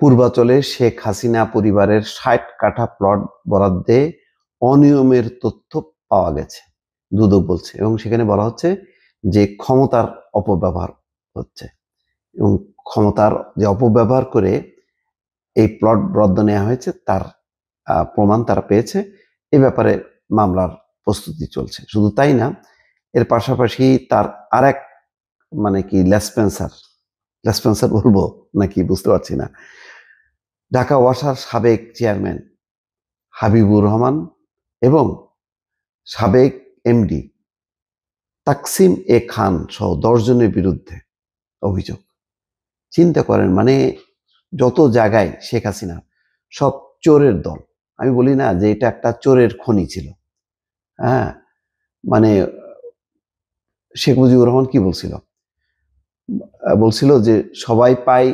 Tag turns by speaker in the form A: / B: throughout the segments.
A: পূর্বাচলে শেখ হাসিনা পরিবারের ৬০ কাঠা প্লট বরাদ্দে অনিয়মের তথ্য পাওয়া গেছে, দুদক বলছে। এবং সেখানে বলা হচ্ছে যে ক্ষমতার অপব্যবহার হচ্ছে এবং ক্ষমতার যে অপব্যবহার করে এই প্লট বরাদ্দ নেওয়া হয়েছে তার প্রমাণ তারা পেয়েছে। এ ব্যাপারে মামলার প্রস্তুতি চলছে। শুধু তাই না, এর পাশাপাশি তার আরেক লেসপেন্সার বলবো নাকি বুঝতে পারছি না, ঢাকা ওয়াসার সাবেক চেয়ারম্যান হাবিবুর রহমান এবং সাবেক এমডি তাকসিম এ খান সহ 10 জনের বিরুদ্ধে অভিযোগ। চিন্তা করেন, যত জায়গায় শেখ হাসিনা সব চোরের দল। আমি বলি না যে এটা একটা চোরের খনি ছিল। হ্যাঁ, শেখ মুজিবুর রহমান কি বলছিল যে সবাই পায়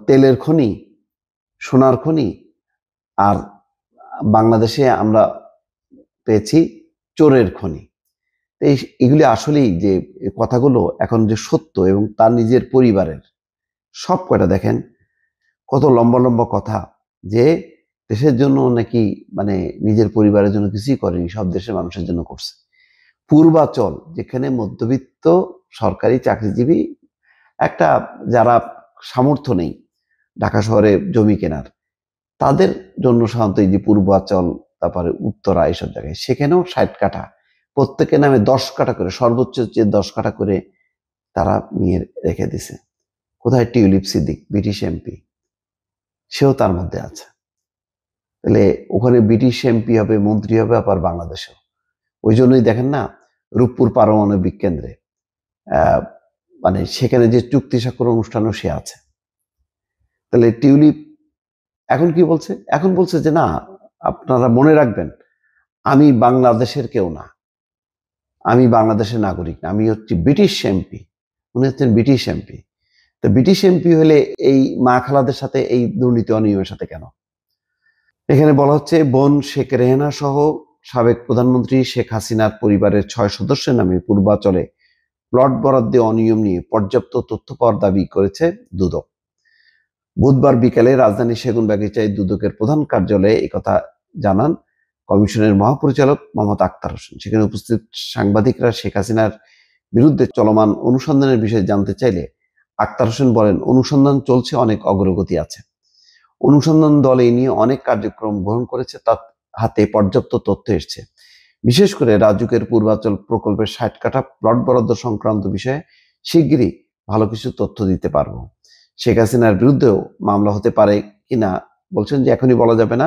A: তেলের খনি, সোনার খনি, আর বাংলাদেশে আমরা পেয়েছি চোরের খনি। এগুলি আসলেই যে কথাগুলো এখন যে সত্য, এবং তার নিজের পরিবারের সব কয়টা দেখেন কত লম্বা লম্বা কথা, যে দেশের জন্য নাকি নিজের পরিবারের জন্য কিছুই করেনি, সব দেশের মানুষের জন্য করছে। পূর্বাচল, যেখানে মধ্যবিত্ত সরকারি চাকরিজীবী একটা যারা সামর্থ্য নেই ঢাকা শহরে জমি কেনার, তাদের জন্য সাধারণত এই যে পূর্বাচল, তারপরে উত্তরা, এইসব জায়গায় সেখানেও ৬০ কাঠা, প্রত্যেকের নামে 10 কাঠা করে, সর্বোচ্চ যে 10 কাঠা করে তারা নিয়ে রেখে দিছে। কোথায় টিউলিপ সিদ্দিক, ব্রিটিশ এমপি, সেও তার মধ্যে আছে। তাহলে ওখানে ব্রিটিশ এমপি হবে, মন্ত্রী হবে, আবার বাংলাদেশেও। ওই জন্যই দেখেন না, রূপপুর পারমাণবিক কেন্দ্রে সেখানে যে চুক্তি স্বাক্ষর অনুষ্ঠানও সে আছে। তাহলে টিউলিপ এখন কি বলছে? এখন বলছে যে না, আপনারা মনে রাখবেন, আমি বাংলাদেশের কেউ না, আমি বাংলাদেশের নাগরিক না, আমি হচ্ছি ব্রিটিশ এমপি। উনি হচ্ছেন ব্রিটিশ এমপি। তো ব্রিটিশ এমপি হলে এই মা খালাদের সাথে এই দুর্নীতি অনিয়মের সাথে কেন? এখানে বলা হচ্ছে বোন শেখ রেহেনা সহ সাবেক প্রধানমন্ত্রী শেখ হাসিনার পরিবারের 6 সদস্যের নামে পূর্বাচলে প্লট বরাদ্দে অনিয়ম নিয়ে পর্যাপ্ত তথ্য পাওয়ার দাবি করেছে দুদক। বুধবার বিকেলে রাজধানী সেগুনবাগিচায় দুদকের প্রধান কার্যালয়ে একথা জানান কমিশনের মহাপরিচালক মোহাম্মদ আক্তার হোসেন। সেখানে উপস্থিত সাংবাদিকরা শেখ হাসিনার বিরুদ্ধে চলমান অনুসন্ধানের বিষয়ে জানতে চাইলে আক্তার হোসেন বলেন, অনুসন্ধান চলছে, অনেক অগ্রগতি আছে। অনুসন্ধান দল এই নিয়ে অনেক কার্যক্রম গ্রহণ করেছে, তার হাতে পর্যাপ্ত তথ্য এসছে। বিশেষ করে রাজুকের পূর্বাচল প্রকল্পের ৬০ কাঠা প্লট বরাদ্দ সংক্রান্ত বিষয়ে শিগগিরই ভালো কিছু তথ্য দিতে পারবো। শেখ হাসিনার বিরুদ্ধেও মামলা হতে পারে কিনা বলছেন যে এখনই বলা যাবে না,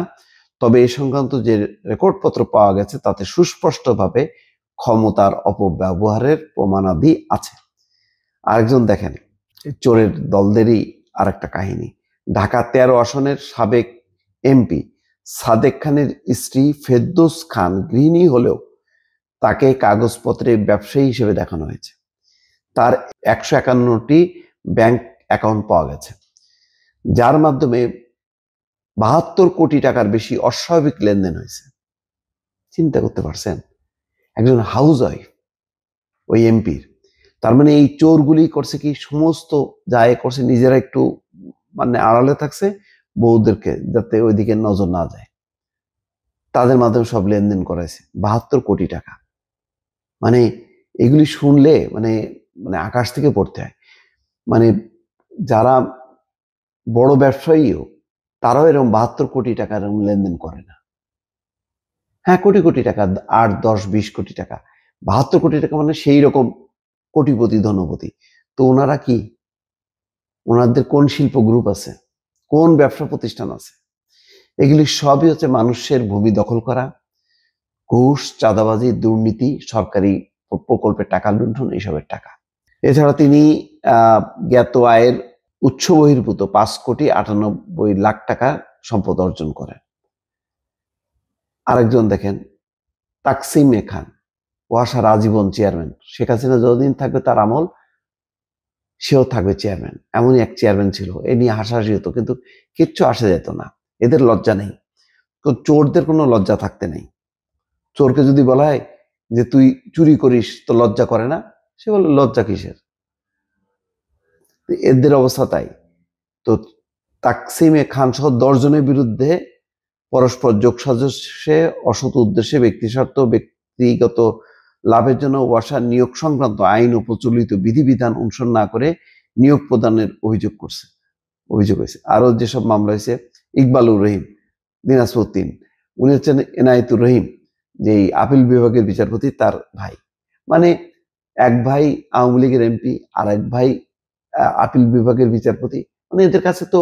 A: তবে এই সংক্রান্ত যে রেকর্ডপত্র পাওয়া গেছে তাতে সুস্পষ্টভাবে ক্ষমতার অপব্যবহারের প্রমাণাদি আছে। আরেকজন দেখেন, চোরের দলদেরই আরেকটা কাহিনী। ঢাকা 13 আসনের সাবেক এমপি সাদেক খানের স্ত্রী ফেরদৌস খান গৃহিণী হলেও তাকে কাগজপত্রে ব্যবসায়ী হিসেবে দেখানো হয়েছে। তার 151টি ব্যাংক অ্যাকাউন্ট পাওয়া গেছে, যার মাধ্যমে 72 কোটি টাকার বেশি অস্বাভাবিক লেনদেন হয়েছে। চিন্তা করতে পারছেন? একজন হাউস ওয়াইফ ওই এমপির, তার এই চোরগুলি করছে কি, সমস্ত যায় করছে নিজেরা একটু আড়ালে থাকছে, বউদেরকে যাতে ওইদিকে নজর না যায়, তাদের মাধ্যমে সব লেনদেন করাইছে 72 কোটি টাকা। এগুলি শুনলে আকাশ থেকে পড়তে হয়। যারা বড় ব্যবসায়ীও, তারাও এরকম 72 কোটি টাকা এরকম লেনদেন করে না। হ্যাঁ, কোটি কোটি টাকা, 8, 10, 20 কোটি টাকা, 72 কোটি টাকা সেই রকম কোটিপতি, ধনপতি। তো ওনারা কি, ওনাদের কোন শিল্প গ্রুপ আছে, কোন ব্যবসা প্রতিষ্ঠান আছে? এগুলি সবই হচ্ছে মানুষের ভূমি দখল করা, ঘুষ, চাঁদাবাজি, দুর্নীতি, সরকারি প্রকল্পের টাকা লুণ্ঠন, এইসবের টাকা। এছাড়া তিনি জ্ঞাত আয়ের উৎস বহির্ভূত 5,98,00,000 টাকা সম্পদ অর্জন করেন। আরেকজন দেখেন, তাকসিম এ খান, ওয়াসার আজীবন চেয়ারম্যান। শেখ হাসিনা যতদিন থাকবে তার আমল, সেও থাকবে চেয়ারম্যান। এমনই এক চেয়ারম্যান ছিল, এ নিয়ে হাসাহাসি হতো, কিন্তু কিচ্ছু আসে যেত না। এদের লজ্জা নেই, তো চোরদের কোনো লজ্জা থাকতে নেই। চোরকে যদি বলা হয় যে তুই চুরি করিস, তো লজ্জা করে না, সে বলে লজ্জা কিসের? এদের অবস্থা তাই। তো তাকসিমে খান সহ 10 জনের বিরুদ্ধে পরস্পর যোগসাজশে অসৎ উদ্দেশ্যে ব্যক্তিস্বার্থ ব্যক্তিগত লাভের জন্য ওয়াসা নিয়োগ সংক্রান্ত আইন ও প্রচলিত বিধিবিধান অনুসরণ না করে নিয়োগ প্রদানের অভিযোগ হয়েছে। আরো যেসব মামলা হয়েছে, ইকবালুর রহিম, দিনাজপুর 3, উনি হচ্ছেন এনায়েতুর রহিম, যে আপিল বিভাগের বিচারপতি, তার ভাই। মানে এক ভাই আওয়ামী লীগের এমপি, আর এক ভাই আপিল বিভাগের বিচারপতি। মানে এদের কাছে তো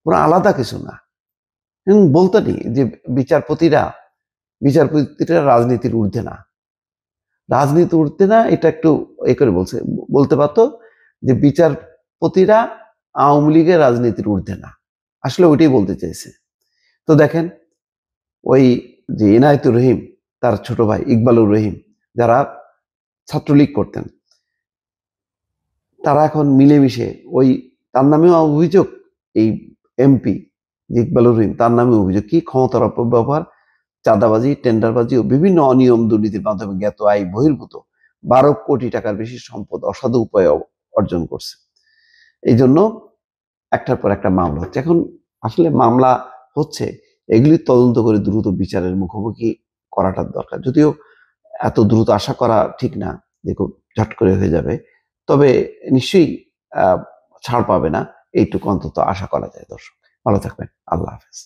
A: পুরো আলাদা কিছু না। বলতেনি যে বিচারপতিরা রাজনীতির ঊর্ধ্বে না, রাজনীতি উঠতে না, এটা একটু এ করে বলতে পারতো যে বিচারপতিরা আওয়ামী লীগের রাজনীতির ঊর্ধ্বে না, আসলে ওইটাই বলতে চাইছে। তো দেখেন, ওই যে এনায়েতুর রহিম, তার ছোট ভাই ইকবালুর রহিম, যারা ছাত্রলীগ করতেন, তারা এখন মিলেমিশে ওই, তার নামেও অভিযোগ, এই এমপি ইকবালুর রহিম, তার নামে অভিযোগ কি ক্ষমতার অপব্যবহার, চাঁদাবাজি, টেন্ডারবাজি ও বিভিন্ন অনিয়ম দুর্নীতির মাধ্যমে জ্ঞাত আয় বহির্ভূত 12 কোটি টাকার বেশি সম্পদ অসাধু উপায়ে অর্জন করছে। এই জন্য একটার পর একটা মামলা হচ্ছে। এখন আসলে মামলা হচ্ছে, এগুলি তদন্ত করে দ্রুত বিচারের মুখোমুখি করাটা দরকার। যদিও এত দ্রুত আশা করা ঠিক না যে খুব ঝট করে হয়ে যাবে, তবে নিশ্চয়ই ছাড় পাবে না, এইটুকু অন্তত আশা করা যায়। দর্শক ভালো থাকবেন, আল্লাহ হাফেজ।